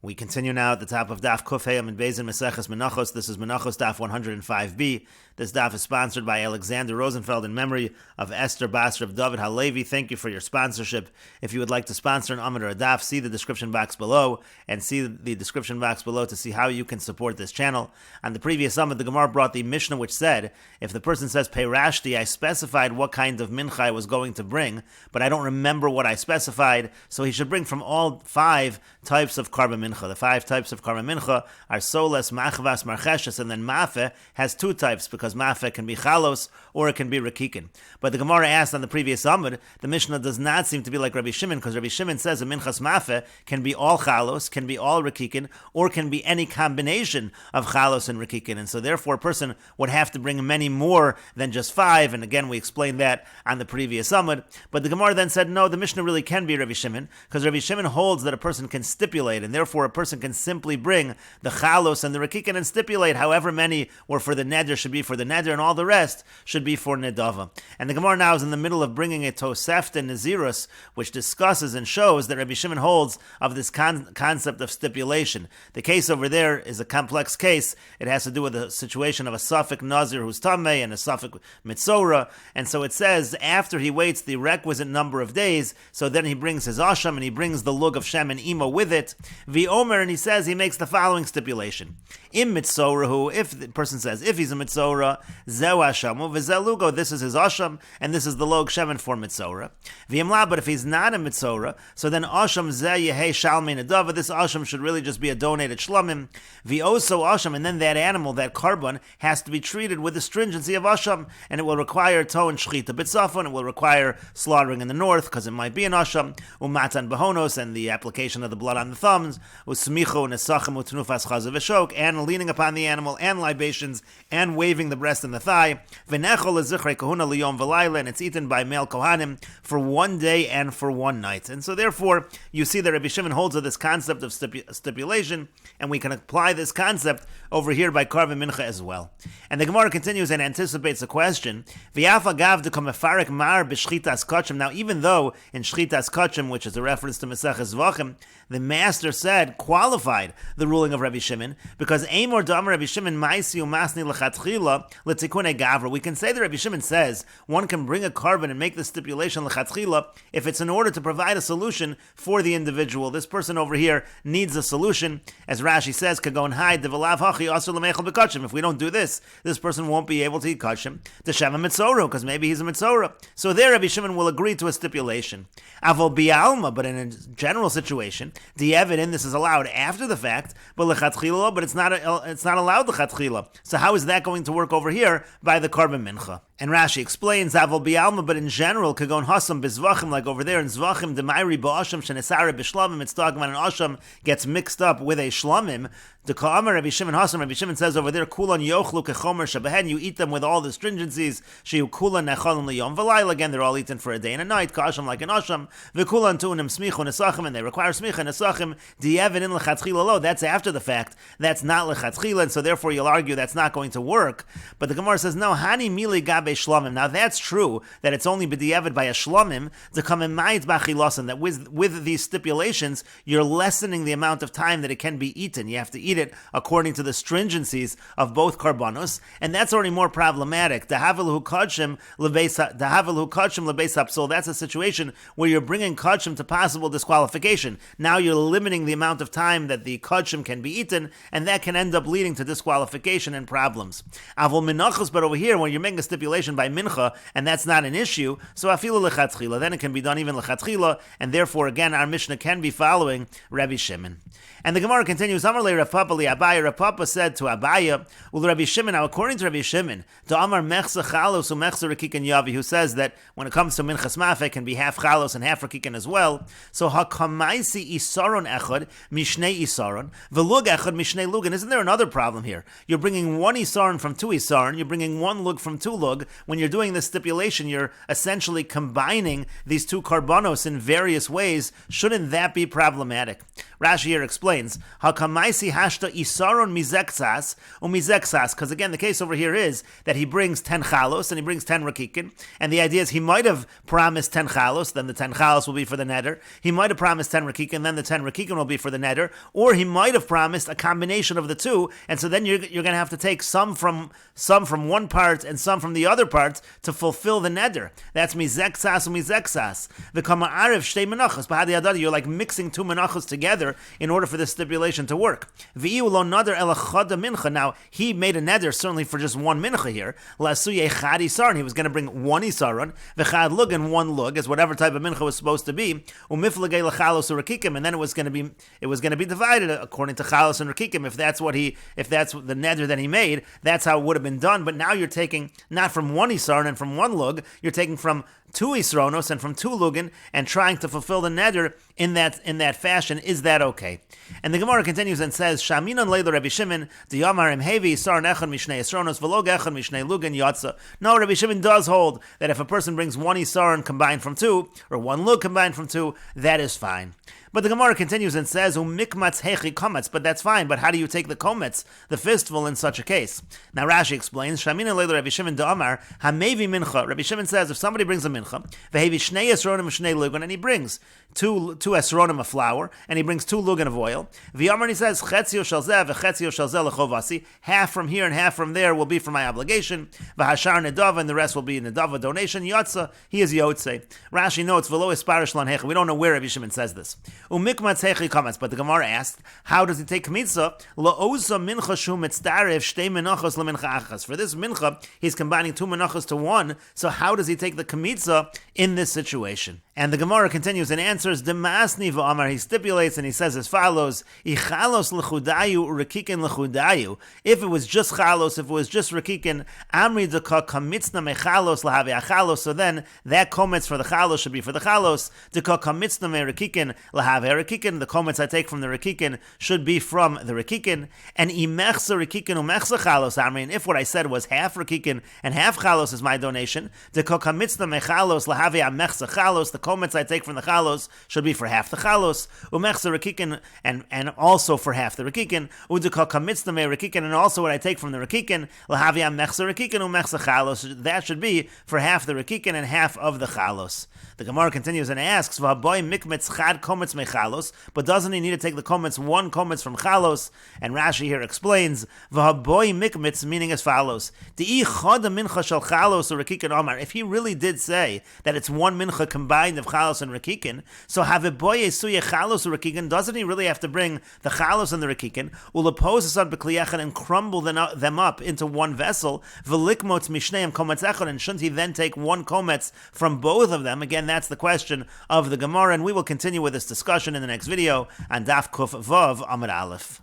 We continue now at the top of Daf Kufayim and Beis in Meseches Menachos. This is Menachos Daf 105b. This daf is sponsored by Alexander Rosenfeld in memory of Esther Basra of David Halevi. Thank you for your sponsorship. If you would like to sponsor an Amud or a daf, see the description box below and see the description box below to see how you can support this channel. On the previous Amud, the Gemara brought the Mishnah which said, if the person says Peirashti, I specified what kind of mincha I was going to bring, but I don't remember what I specified, so he should bring from all 5 types of karban mincha. The 5 types of karban mincha are soles, machvas, marcheshes, and then mafeh has 2 types because mafeh can be chalos or it can be rakikin. But the Gemara asked on the previous Amud, the Mishnah does not seem to be like Rabbi Shimon, because Rabbi Shimon says a minchas mafeh can be all chalos, can be all rakikin, or can be any combination of chalos and rakikin. And so therefore a person would have to bring many more than just 5. And again, we explained that on the previous Amud. But the Gemara then said, no, the Mishnah really can be Rabbi Shimon, because Rabbi Shimon holds that a person can stipulate, and therefore a person can simply bring the chalos and the rakikin and stipulate however many were for the neder should be for the neder, and all the rest should be for nedava. And the Gemara now is in the middle of bringing a Tosefta and Nazirus, which discusses and shows that Rabbi Shimon holds of this concept of stipulation. The case over there is a complex case. It has to do with the situation of a Safek Nazir who's Tameh and a Safek Mitzora. And so it says after he waits the requisite number of days, so then he brings his Asham and he brings the lug of Shem and Imo with it. V'omer, and he says he makes the following stipulation. Im Mitzorahu, if the person says, if he's a Mitzora, Zeu Hashamu, V'zelugo, this is his Asham, and this is the log Shemen for Mitzora. V'imla, but if he's not a Mitzora, so then Asham Zeh Yehei Shalmei Nedava, this Asham should really just be a donated Shlomim. V'oso Asham, and then that animal, that carbon, has to be treated with the stringency of Asham, and it will require Toh and Shchita B'tzafon, it will require slaughtering in the north, because it might be an Asham, Umatan Bahonos, and the application of the blood on the thumbs, Usmicho Nesachim Utnufas Chazav V'shok, and leaning upon the animal, and libations, and waving the breast and the thigh. V'nechol Zichrei Kahuna Liyom V'layla, and it's eaten by male Kohanim for 1 day and for 1 night. And so therefore, you see that Rabbi Shimon holds of this concept of stipulation, and we can apply this concept over here by Karban Mincha as well. And the Gemara continues and anticipates a question. V'yafa gav de kamefarek mar b'shchitas kachim. Now, even though in shchitas kachim, which is a reference to Meseches Zvachim, the master said, qualified the ruling of Rabbi Shimon, because Amor Damar Rabbi Shimon Maisi Umasni L'chatchila L'tikune Gavra. We can say that Rabbi Shimon says one can bring a carbon and make the stipulation L'chatchila if it's in order to provide a solution for the individual. This person over here needs a solution. As Rashi says, Kagon Hai Devalav Hachi Asur L'mechel B'kachim. If we don't do this, this person won't be able to eat kachim. T'shem Mitzora, because maybe he's a Mitzora. So there Rabbi Shimon will agree to a stipulation. Avol Bialma, but in a general situation, the evidence, this is allowed after the fact, but lechatchila, but it's not allowed lechatchila. So how is that going to work over here by the karban mincha? And Rashi explains, Avol bialma, but in general, kagon hasam bezvachim, like over there in zvachim, demairi ba'asham shenesara b'shlamim, it's talking about an asham gets mixed up with a shlamim. The Ka'amar Rabbi Shimon Hasam, Rabbi Shimon says over there, Kulan yochlu kechomer shabehen, you eat them with all the stringencies, sheyu kulan nechalim liyom v'layla, again, they're all eaten for a day and a night, kasham like an asham, v'kulan tu'unim smichu nesachim, and they require smicha nesachim, di'evin in lechatchila lo, that's after the fact, that's not lechatchila, and so therefore you'll argue that's not going to work. But the Gemara says, no, hani mili gabe shlamim, now that's true, that it's only b'di'evid by a shlamim, to come in ma'it bachilasan, that with these stipulations, you're lessening the amount of time that it can be eaten, you have to eat it according to the stringencies of both karbanos, and that's already more problematic. Dahavilu kachim lebeis hapsol. That's a situation where you're bringing kachim to possible disqualification. Now you're limiting the amount of time that the kachim can be eaten, and that can end up leading to disqualification and problems. Avol menachos, but over here, when you're making a stipulation by mincha, and that's not an issue, so afilu lechatchila, then it can be done even lechatchila, and therefore again our Mishnah can be following Rabbi Shimon. And the Gemara continues, Amar Rav Papa li Abaya, Rav Papa said to Abaya, Ul Rabbi Shimon, now according to Rabbi Shimon, to Amar mechsa chalos umechsa rakikin yavi, who says that when it comes to minchas mafeh, it can be half chalos and half rakikin as well. So hakamaisi isaron echad mishnei isaron, velug echad mishnei lug. And isn't there another problem here? You're bringing 1 isaron from 2 isaron, you're bringing 1 lug from 2 lug. When you're doing this stipulation, you're essentially combining these 2 karbanos in various ways. Shouldn't that be problematic? Rashi here explains, Hakamaisi hashta isaron mizexas umizexas, because again the case over here is that he brings 10 chalos and he brings 10 rakikin, and the idea is he might have promised 10 chalos, then the 10 chalos will be for the neder. He might have promised 10 rakikin, then the 10 rakikim will be for the neder, or he might have promised a combination of the two, and so then you're going to have to take some from one part and some from the other part to fulfill the neder. That's mizeksas and mizeksas. V'kama arev shtei menachos b'hadi adadi. You're like mixing two menachos together in order for this stipulation to work. V'iu lo nader el chada mincha. Now he made a neder certainly for just one mincha here. Lasuye chad isar, and he was going to bring one isaron. V'chad lug and one lug is whatever type of mincha was supposed to be. Umiflagei lechalos urakikim, and then it was going to be divided according to chalos and rakikim. If that's the neder that he made, that's how it would have been done. But now you're taking not from one isaron and from one lug, you're taking from two isronos and from two lugin and trying to fulfill the neder in that fashion. Is that okay? And the Gemara continues and says, Shaminon leilu Rabbi Shimon diyamar im hevi isar nechon mishnei isronos v'lo gechon mishnei lugin yatsa. No, Rabbi Shimon does hold that if a person brings one isar and combined from two, or one lug combined from two, that is fine. But the Gemara continues and says, "Umikmatz hechi kometz," but that's fine. But how do you take the kometz, the fistful, in such a case? Now Rashi explains, "Shamina leilu Rabbi Shimon da'amar hamevi mincha." Rabbi Shimon says, if somebody brings a mincha, vehevi shnei esronim shnei lugan, and he brings two esronim of flour, and he brings two lugan of oil. V'yamar, and he says, "Chetzio shel zeh v'chetzio shel zeh lechovasi." Half from here and half from there will be for my obligation. V'hashar nedava, and the rest will be nedava donation. Yotza, he is yotze. Rashi notes, "V'lo esparish lan hecha." We don't know where Rabbi Shimon says this. But the Gemara asked, how does he take mitzvah? For this mincha, he's combining two menachos to one. So how does he take the kmitza in this situation? And the Gemara continues and answers, Demasni v'amar, he stipulates and he says as follows, Ichalos l'chudayu rekikin l'chudayu. If it was just chalos, if it was just rekikin, Amri deka kamitzna mechalos lahavi achalos, so then that kometz for the chalos should be for the chalos. Deka kamitzna me rekikin lahavi rekikin, the kometz I take from the rekikin should be from the rekikin. And imechsa rekikin umechsa chalos, Amri, and if what I said was half rekikin and half chalos is my donation, deka kamitzna mechalos lahavi amechsa chalos, the kometz I take from the chalos should be for half the chalos, umechsa rekikin, and also for half the rekikin, udeka kamitzna me rekikin, and also what I take from the rekikin, lahavi amechsa rekikin umechsa chalos, that should be for half the rekikin and half of the chalos. The Gemara continues and asks, "V'haboy mikmetz chad kometz mechalos," but doesn't he need to take the kometz, one kometz from chalos? And Rashi here explains, "V'haboy mikmetz," meaning as follows: Di'i chad mincha shel chalos or rekikin omar. If he really did say that it's one mincha combined of chalos and rekikin, so haviboy esuye chalos or rekikin, doesn't he really have to bring the chalos and the rekikin, ulapos asan bekliyachan, and crumble them up into one vessel, v'likmotz mishneim kometz echad, and shouldn't he then take one kometz from both of them? Again, that's the question of the Gemara, and we will continue with this discussion in the next video on Daf Kuf Vav Amud Aleph.